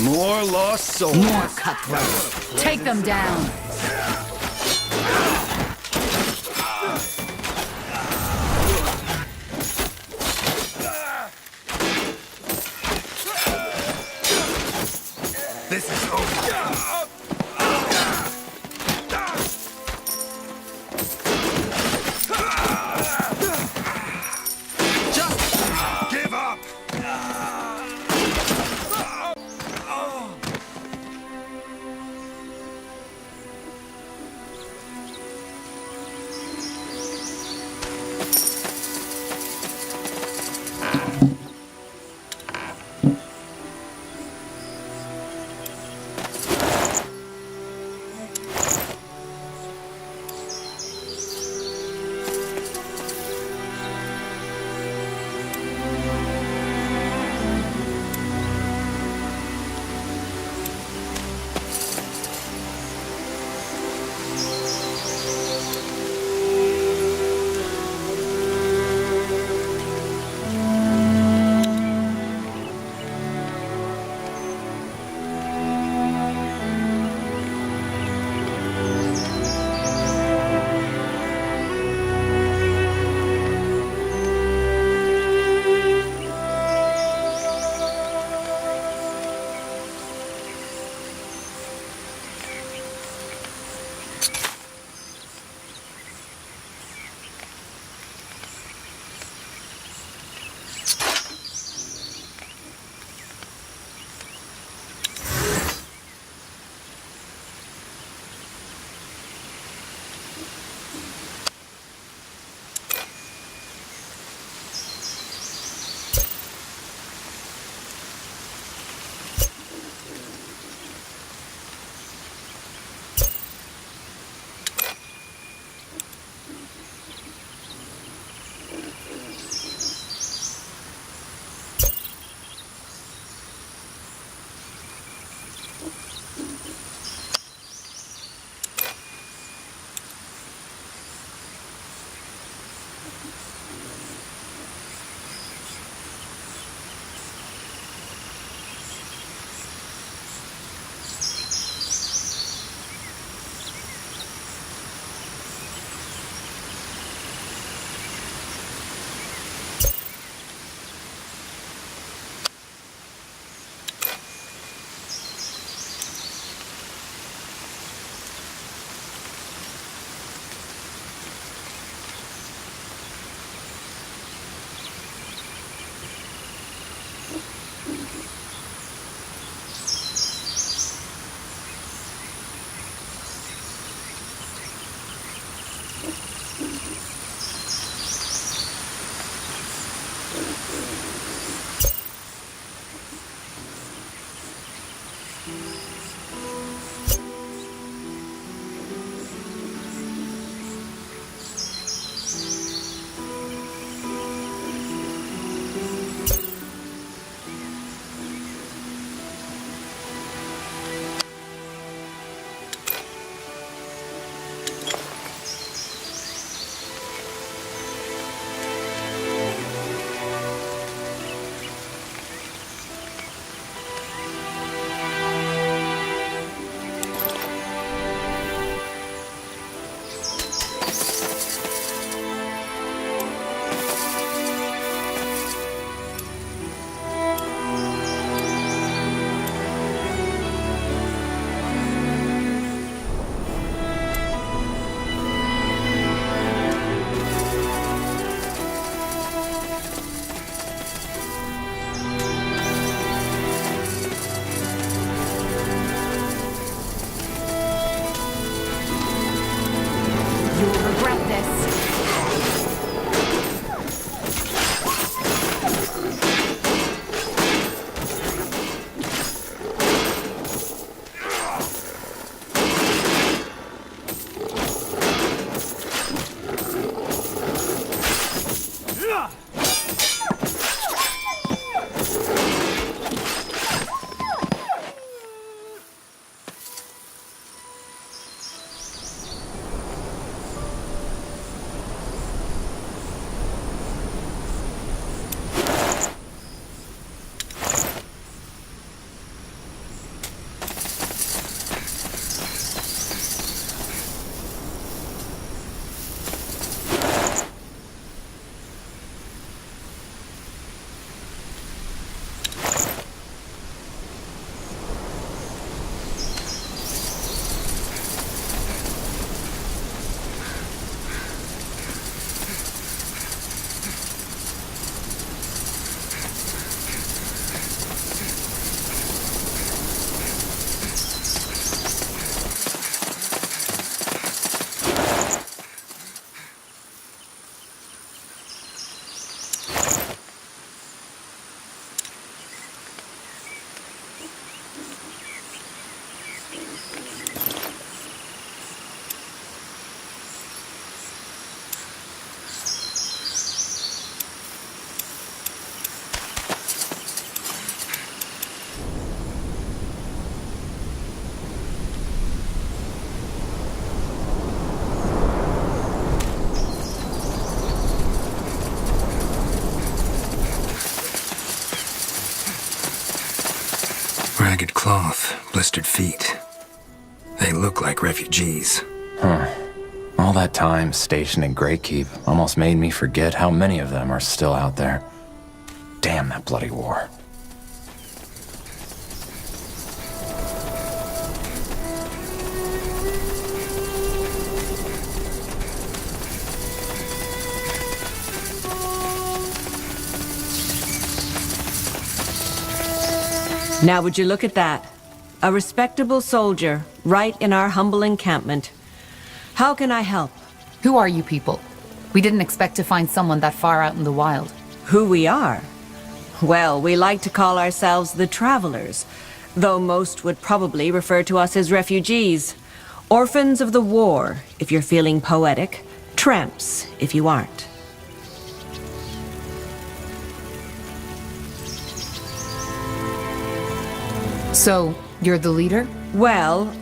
More lost souls. More cutthroats. Take them down. This is over. Just give up. Ragged cloth, blistered feet. They look like refugees. All that time stationed in Greykeep almost made me forget how many of them are still out there. Damn that bloody war. Now would you look at that? A respectable soldier, right in our humble encampment. How can I help? Who are you people? We didn't expect to find someone that far out in the wild. Who we are? Well, we like to call ourselves the Travelers, though most would probably refer to us as refugees. Orphans of the war, if you're feeling poetic. Tramps, if you aren't. So, you're the leader? Well,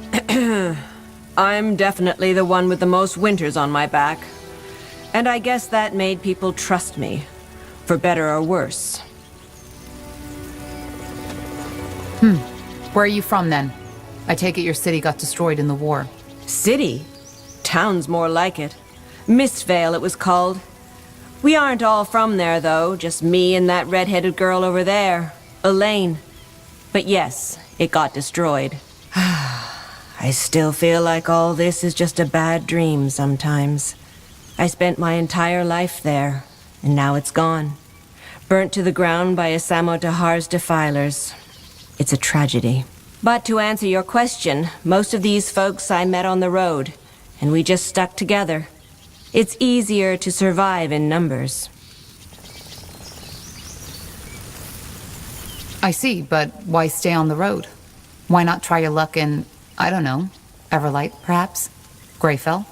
I'm definitely the one with the most winters on my back. And I guess that made people trust me, for better or worse. Where are you from then? I take it your city got destroyed in the war. City? Town's more like it. Mistvale, it was called. We aren't all from there, though, just me and that red-headed girl over there, Elaine. But yes, it got destroyed. I still feel like all this is just a bad dream sometimes. I spent my entire life there, and now it's gone. Burnt to the ground by Asamo Dahar's defilers. It's a tragedy. But to answer your question, most of these folks I met on the road, and we just stuck together. It's easier to survive in numbers. I see, but why stay on the road? Why not try your luck in, I don't know, Everlight, perhaps? Greyfell?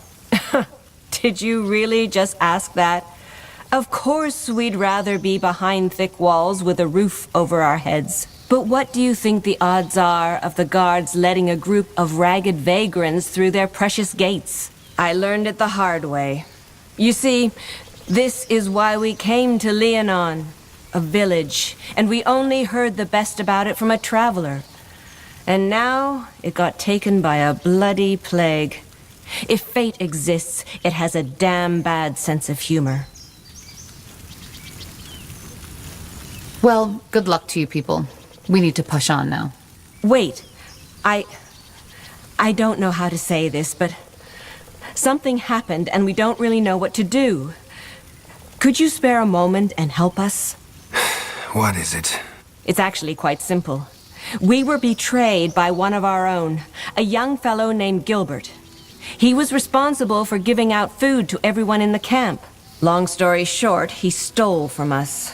Did you really just ask that? Of course we'd rather be behind thick walls with a roof over our heads. But what do you think the odds are of the guards letting a group of ragged vagrants through their precious gates? I learned it the hard way. You see, this is why we came to Liannon, a village, and we only heard the best about it from a traveler. And now it got taken by a bloody plague. If fate exists, it has a damn bad sense of humor. Well, good luck to you people. We need to push on now. Wait, I don't know how to say this, but something happened and we don't really know what to do. Could you spare a moment and help us? What is it? It's actually quite simple. We were betrayed by one of our own, a young fellow named Gilbert. He was responsible for giving out food to everyone in the camp. Long story short, he stole from us.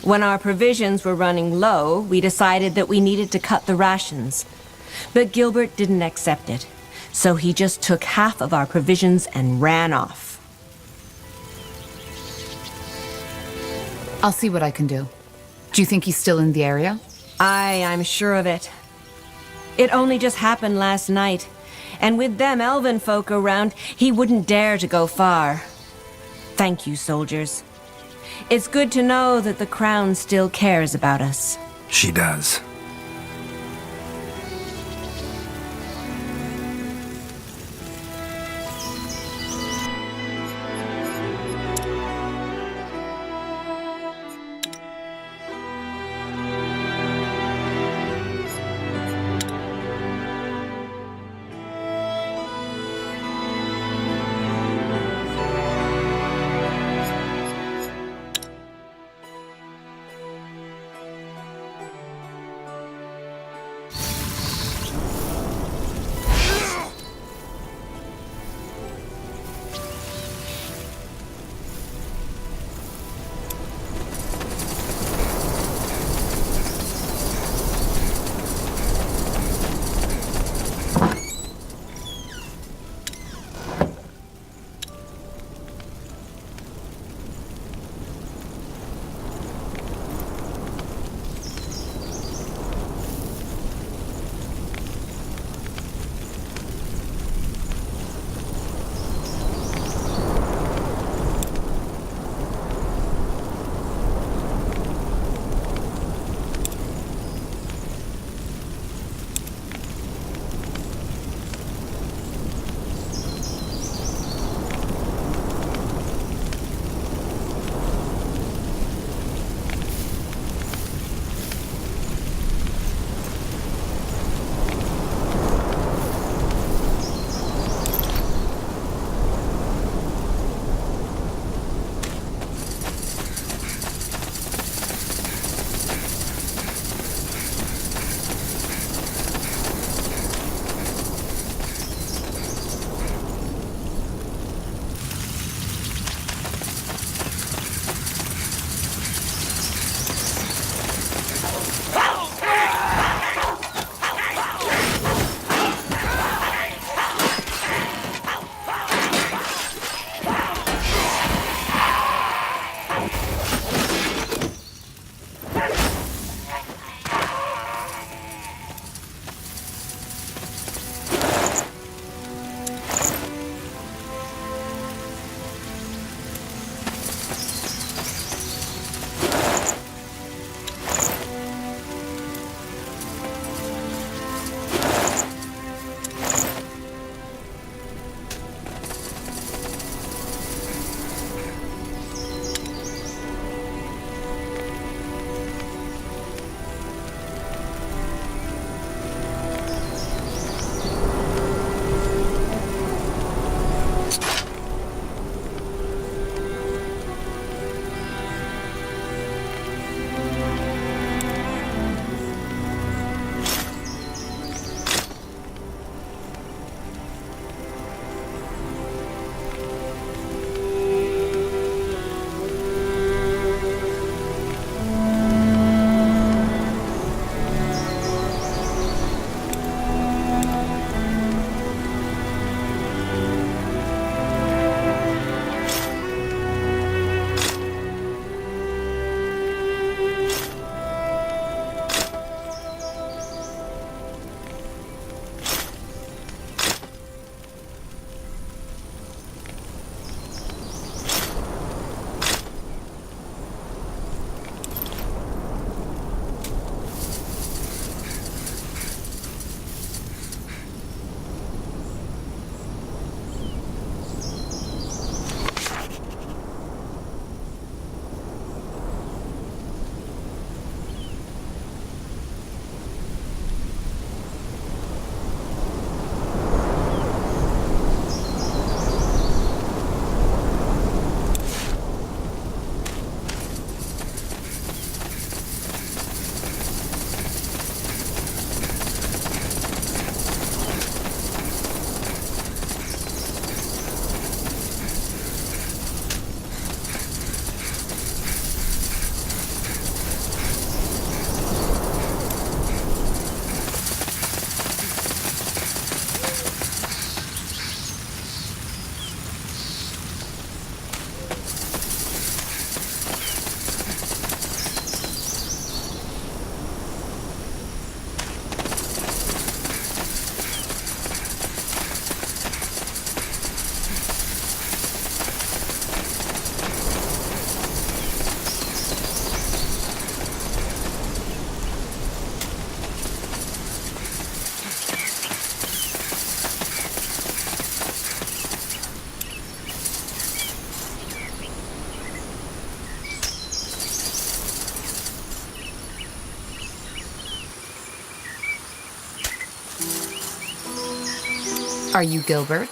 When our provisions were running low, we decided that we needed to cut the rations. But Gilbert didn't accept it, so he just took half of our provisions and ran off. I'll see what I can do. Do you think he's still in the area? I'm sure of it. It only just happened last night, and with them elven folk around, he wouldn't dare to go far. Thank you, soldiers. It's good to know that the Crown still cares about us. She does. Are you Gilbert?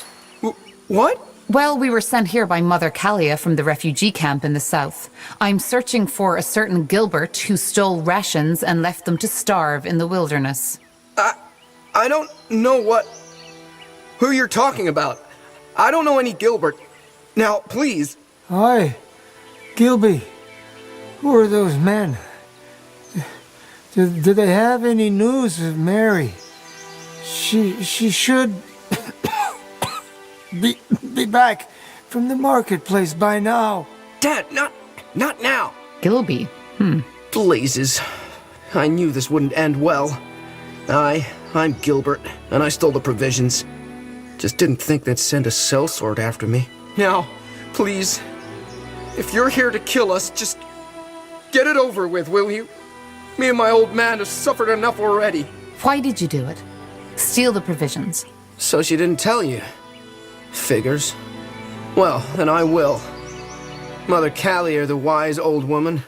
What? Well, we were sent here by Mother Calia from the refugee camp in the south. I'm searching for a certain Gilbert who stole rations and left them to starve in the wilderness. I don't know who you're talking about. I don't know any Gilbert. Now, please. Hi, Gilby. Who are those men? Do they have any news of Mary? She should be back from the marketplace by now. Dad, not now. Gilby? Blazes. I knew this wouldn't end well. I'm Gilbert, and I stole the provisions. Just didn't think they'd send a sellsword after me. Now, please, if you're here to kill us, just get it over with, will you? Me and my old man have suffered enough already. Why did you do it? Steal the provisions. So she didn't tell you. Figures. Well, then I will. Mother Calia, the wise old woman,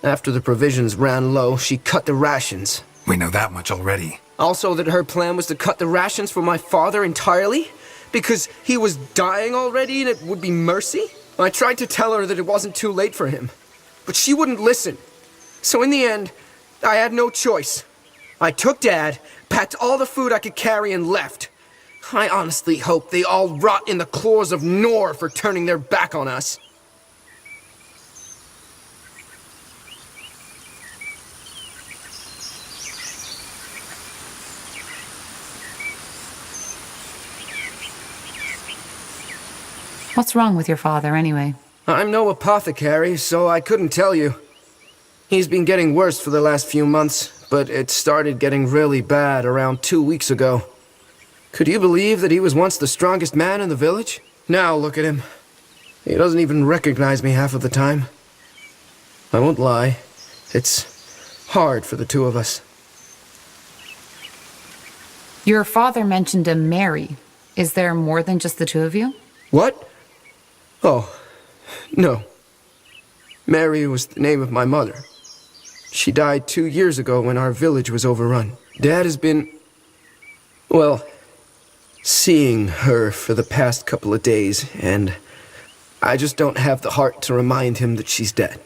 after the provisions ran low, she cut the rations. We know that much already. Also that her plan was to cut the rations for my father entirely? Because he was dying already and it would be mercy? I tried to tell her that it wasn't too late for him, but she wouldn't listen. So in the end, I had no choice. I took Dad, packed all the food I could carry and left. I honestly hope they all rot in the claws of Nor for turning their back on us. What's wrong with your father, anyway? I'm no apothecary, so I couldn't tell you. He's been getting worse for the last few months, but it started getting really bad around 2 weeks ago. Could you believe that he was once the strongest man in the village? Now look at him. He doesn't even recognize me half of the time. I won't lie. It's hard for the two of us. Your father mentioned a Mary. Is there more than just the two of you? What? Oh, no. Mary was the name of my mother. She died 2 years ago when our village was overrun. Dad has been, well, seeing her for the past couple of days, and I just don't have the heart to remind him that she's dead.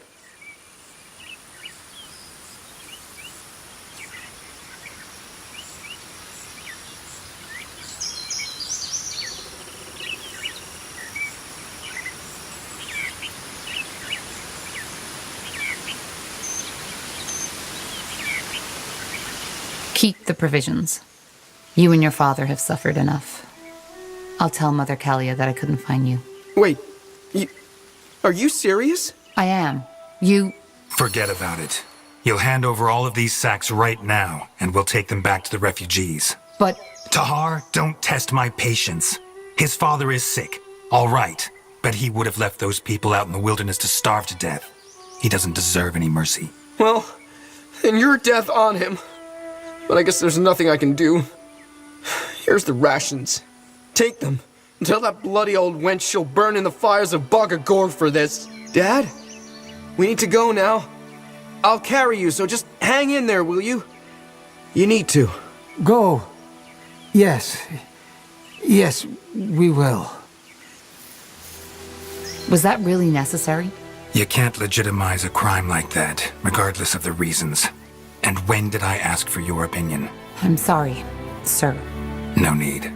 Keep the provisions. You and your father have suffered enough. I'll tell Mother Calia that I couldn't find you. Wait, are you serious? I am. You... Forget about it. You'll hand over all of these sacks right now, and we'll take them back to the refugees. But... Tahar, don't test my patience. His father is sick, all right, but he would have left those people out in the wilderness to starve to death. He doesn't deserve any mercy. Well, then your death on him. But I guess there's nothing I can do. Here's the rations. Take them. Tell that bloody old wench she'll burn in the fires of Bogagor for this. Dad? We need to go now. I'll carry you, so just hang in there, will you? You need to. Go. Yes. Yes, we will. Was that really necessary? You can't legitimize a crime like that, regardless of the reasons. And when did I ask for your opinion? I'm sorry, sir. No need.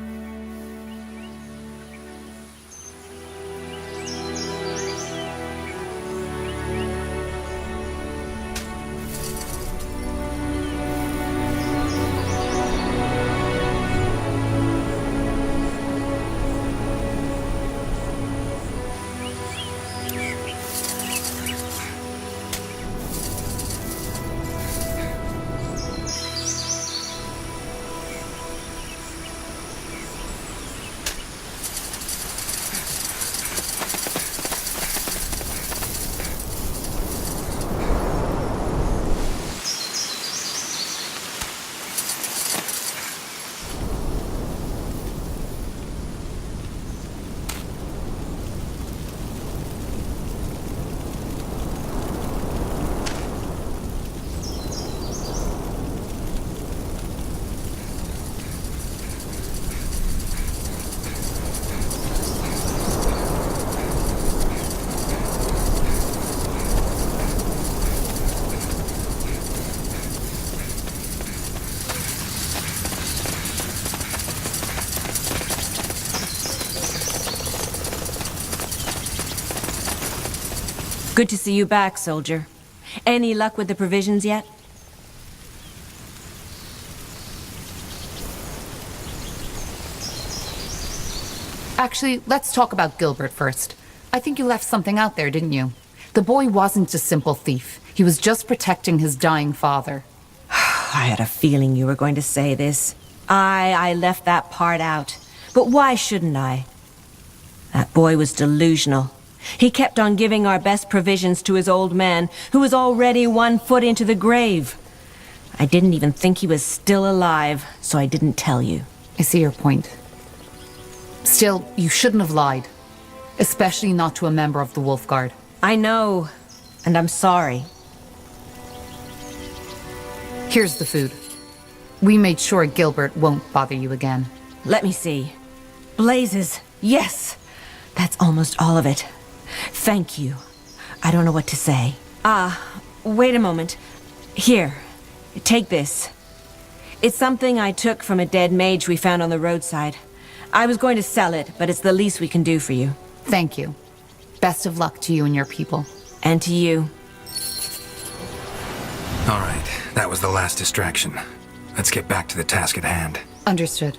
Good to see you back, soldier. Any luck with the provisions yet? Actually, let's talk about Gilbert first. I think you left something out there, didn't you? The boy wasn't a simple thief. He was just protecting his dying father. I had a feeling you were going to say this. I left that part out. But why shouldn't I? That boy was delusional. He kept on giving our best provisions to his old man, who was already 1 foot into the grave. I didn't even think he was still alive, so I didn't tell you. I see your point. Still, you shouldn't have lied. Especially not to a member of the Wolf Guard. I know, and I'm sorry. Here's the food. We made sure Gilbert won't bother you again. Let me see. Blazes, yes! That's almost all of it. Thank you. I don't know what to say. Wait a moment. Here, take this. It's something I took from a dead mage we found on the roadside. I was going to sell it, but it's the least we can do for you. Thank you. Best of luck to you and your people. And to you. All right, that was the last distraction. Let's get back to the task at hand. Understood.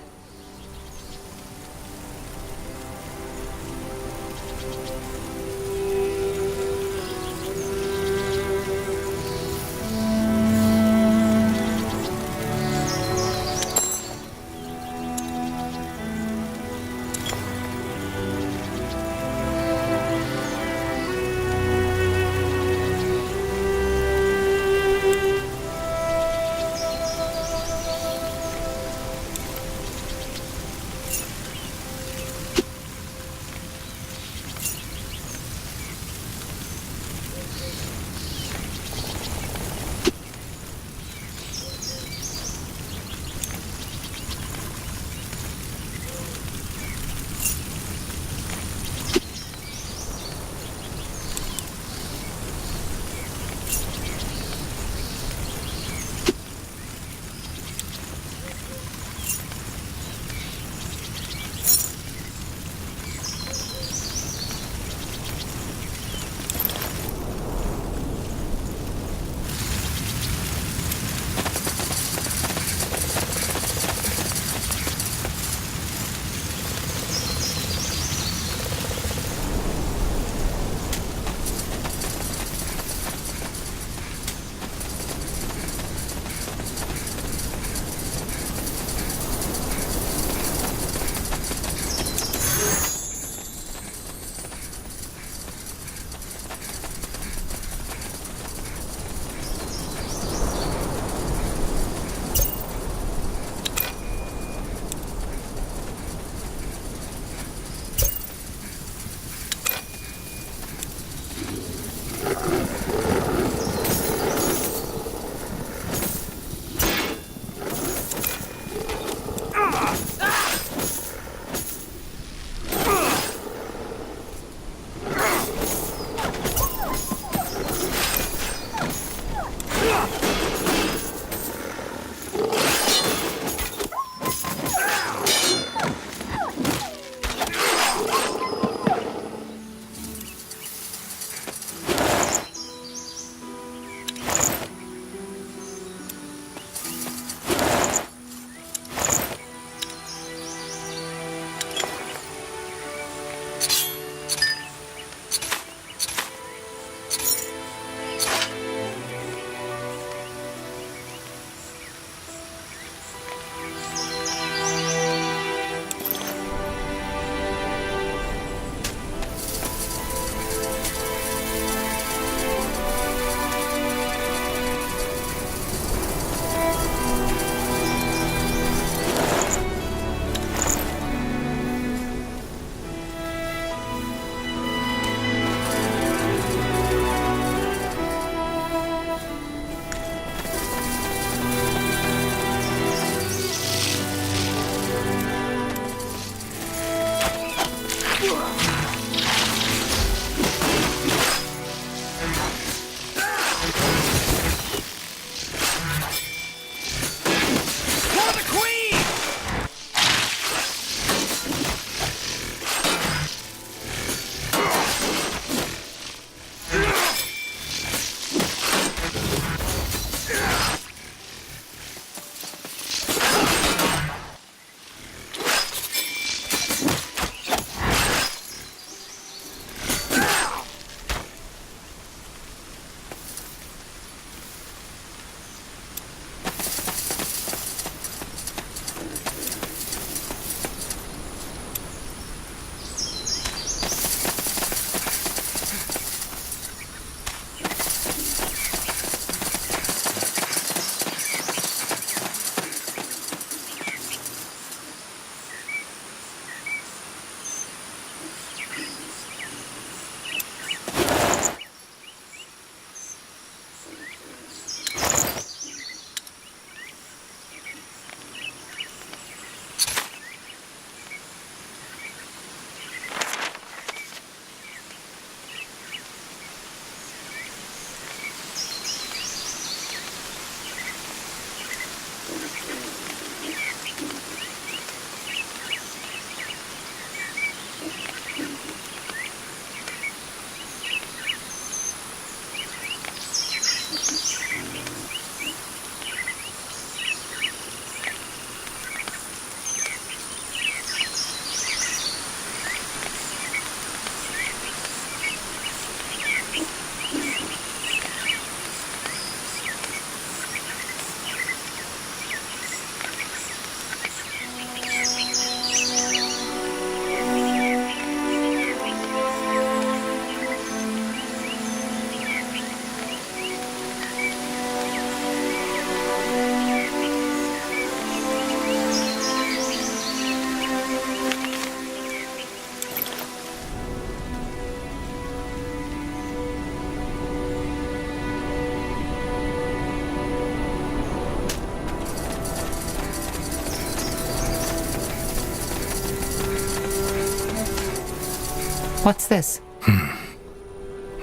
What's this?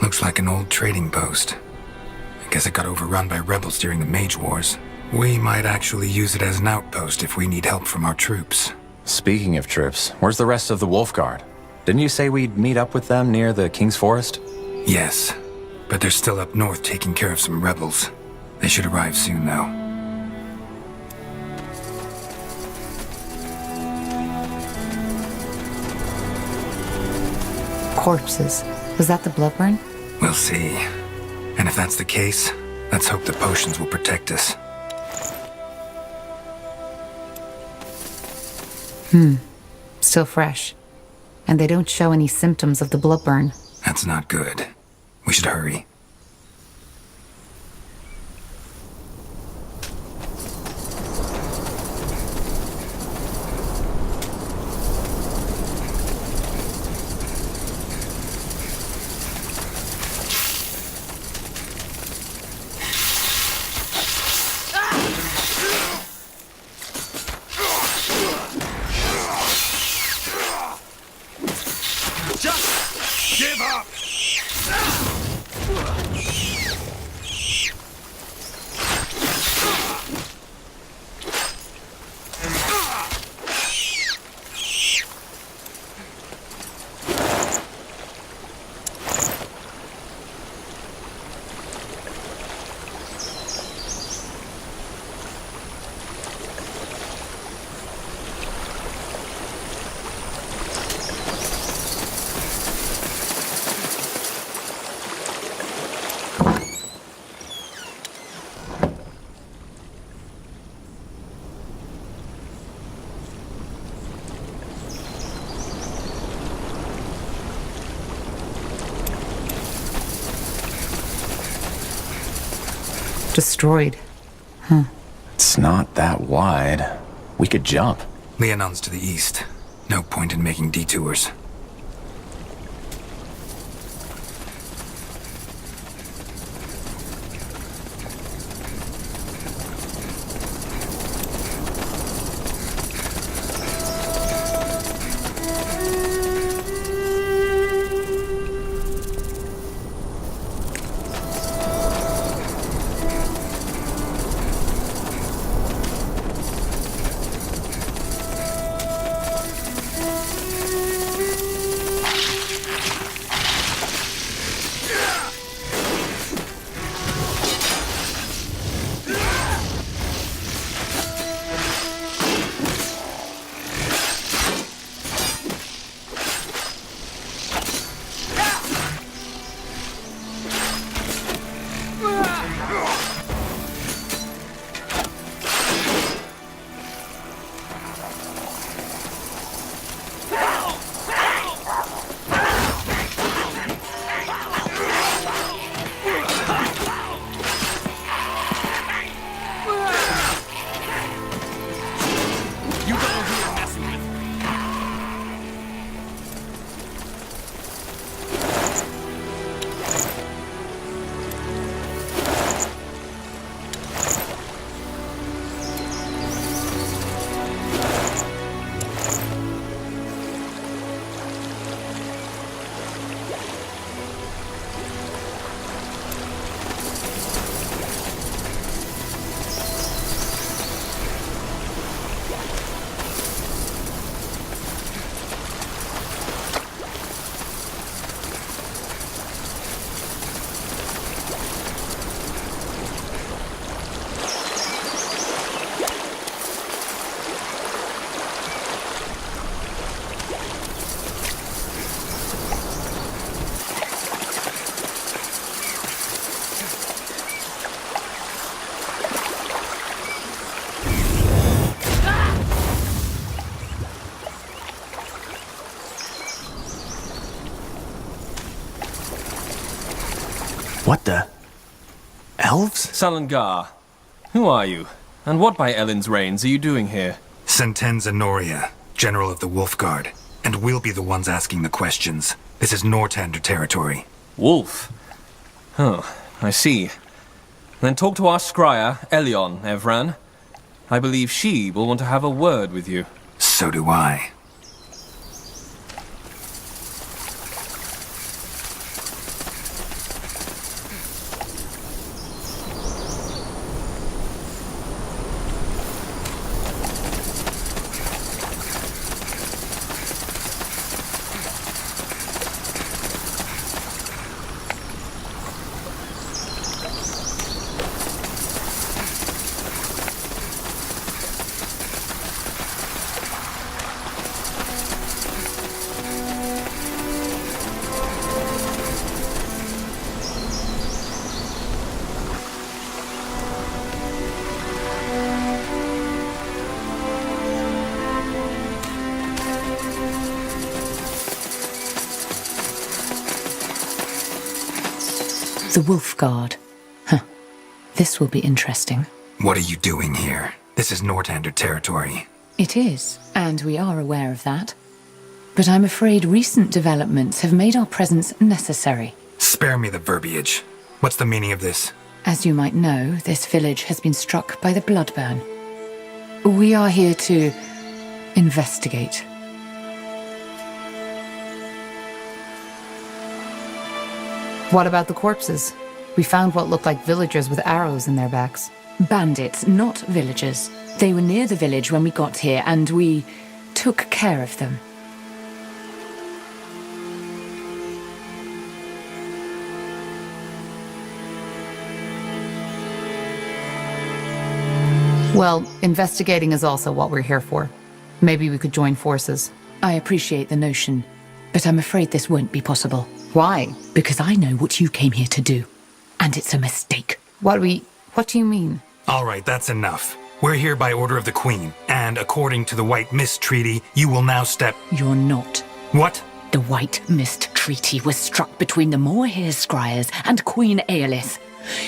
Looks like an old trading post. I guess it got overrun by rebels during the Mage Wars. We might actually use it as an outpost if we need help from our troops. Speaking of troops, where's the rest of the Wolf Guard? Didn't you say we'd meet up with them near the King's Forest? Yes, but they're still up north taking care of some rebels. They should arrive soon, though. Corpses. Was that the Bloodburn? We'll see. And if that's the case, let's hope the potions will protect us. Still fresh. And they don't show any symptoms of the Bloodburn. That's not good. We should hurry. Just give up! Destroyed. It's not that wide. We could jump. Liannon's to the east. No point in making detours. What the? Elves? Angar. Who are you? And what by Ellen's reigns are you doing here? Sentenza Noria, General of the Wolf Guard. And we'll be the ones asking the questions. This is Nortander territory. Wolf? Oh, I see. Then talk to our scryer, Liannon, Evran. I believe she will want to have a word with you. So do I. The Wolf Guard. Huh. This will be interesting. What are you doing here? This is Nortander territory. It is, and we are aware of that. But I'm afraid recent developments have made our presence necessary. Spare me the verbiage. What's the meaning of this? As you might know, this village has been struck by the Bloodburn. We are here to investigate. What about the corpses? We found what looked like villagers with arrows in their backs. Bandits, not villagers. They were near the village when we got here, and we took care of them. Well, investigating is also what we're here for. Maybe we could join forces. I appreciate the notion, but I'm afraid this won't be possible. Why? Because I know what you came here to do, and it's a mistake. What do you mean? All right, that's enough. We're here by order of the Queen, and according to the White Mist Treaty, you will now step... You're not. What? The White Mist Treaty was struck between the Moorhere Scryers and Queen Aelith.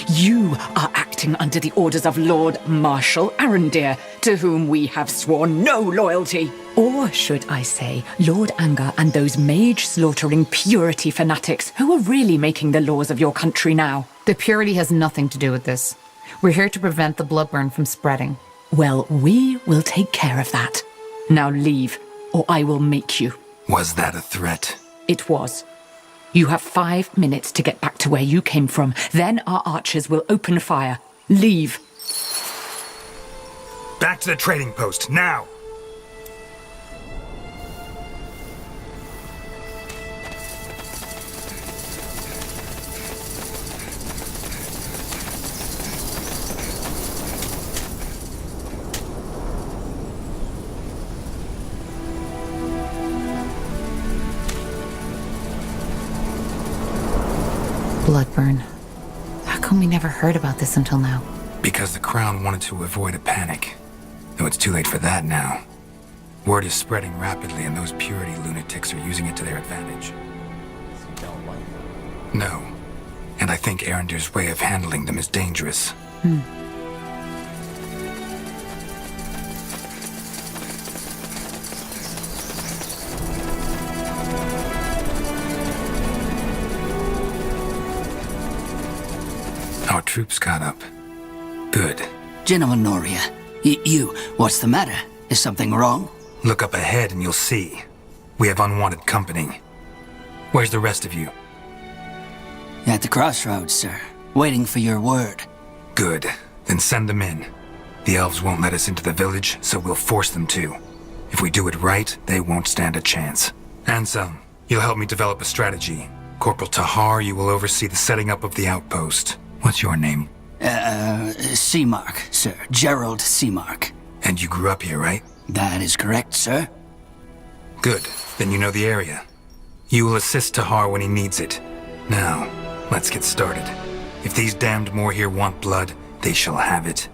You are acting under the orders of Lord Marshal Arandir, to whom we have sworn no loyalty. Or should I say, Lord Angar and those mage-slaughtering purity fanatics who are really making the laws of your country now. The purity has nothing to do with this. We're here to prevent the Bloodburn from spreading. Well, we will take care of that. Now leave, or I will make you. Was that a threat? It was. You have 5 minutes to get back to where you came from. Then our archers will open fire. Leave. Back to the trading post, now! Bloodburn. How come we never heard about this until now? Because the Crown wanted to avoid a panic. Though it's too late for that now. Word is spreading rapidly and those purity lunatics are using it to their advantage. No. And I think Arandir's way of handling them is dangerous. Our troops got up. Good. Gentleman Noria, what's the matter? Is something wrong? Look up ahead and you'll see. We have unwanted company. Where's the rest of you? At the crossroads, sir. Waiting for your word. Good. Then send them in. The elves won't let us into the village, so we'll force them to. If we do it right, they won't stand a chance. Ansem, you'll help me develop a strategy. Corporal Tahar, you will oversee the setting up of the outpost. What's your name? Seamark, sir. Gerald Seamark. And you grew up here, right? That is correct, sir. Good. Then you know the area. You will assist Tahar when he needs it. Now, let's get started. If these damned more here want blood, they shall have it.